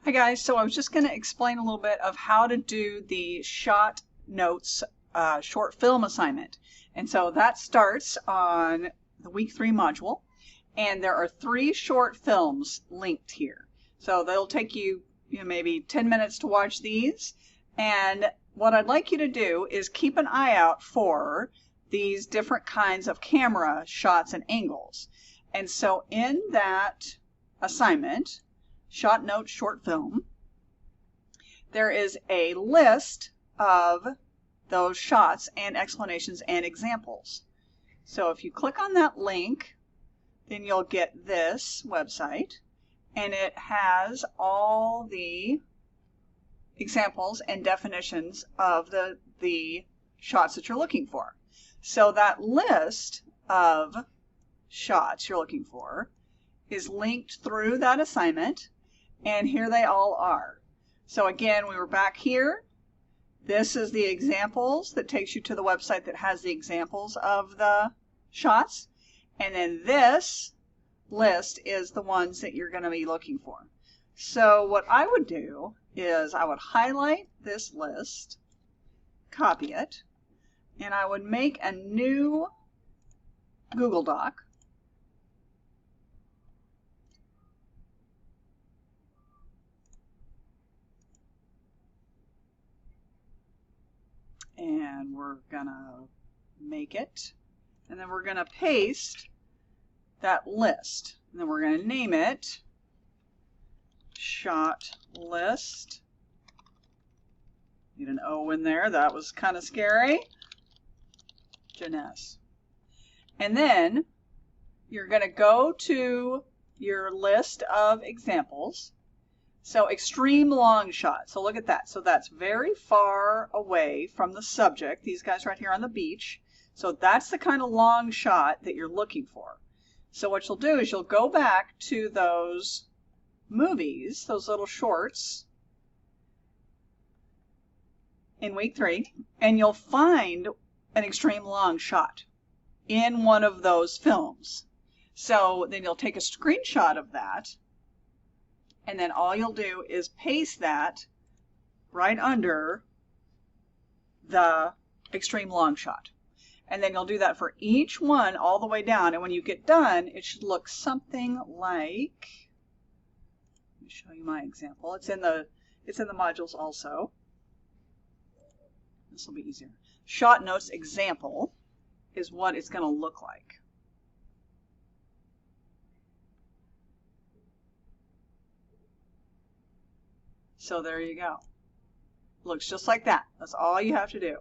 Hi guys, so I was just going to explain a little bit of how to do the Shot Notes short film assignment. And so that starts on the week 3 module, and there are 3 short films linked here. So they'll take you, maybe 10 minutes to watch these. And what I'd like you to do is keep an eye out for these different kinds of camera shots and angles. And so in that assignment, Shot Notes short film, there is a list of those shots and explanations and examples. So if you click on that link, then you'll get this website, and it has all the examples and definitions of the shots that you're looking for. So that list of shots you're looking for is linked through that assignment, and here they all are. So again, we were back here. This is the examples that takes you to the website that has the examples of the shots. And then this list is the ones that you're going to be looking for. So what I would do is I would highlight this list, copy it, and I would make a new Google Doc. And we're gonna make it, and then we're gonna paste that list, and then we're gonna name it Shot List. Need an O in there, that was kind of scary. Jeunesse. And then you're gonna go to your list of examples. So extreme long shot. So look at that. So that's very far away from the subject. These guys right here on the beach. So that's the kind of long shot that you're looking for. So what you'll do is you'll go back to those movies, those little shorts in week 3, and you'll find an extreme long shot in one of those films. So then you'll take a screenshot of that, and then all you'll do is paste that right under the extreme long shot. And then you'll do that for each one all the way down. And when you get done, it should look something like, let me show you my example. It's in the modules also. This will be easier. Shot Notes example is what it's going to look like. So there you go. Looks just like that. That's all you have to do.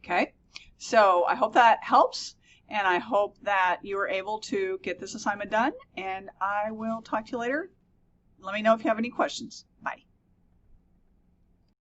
Okay, so I hope that helps, and I hope that you were able to get this assignment done, and I will talk to you later. Let me know if you have any questions.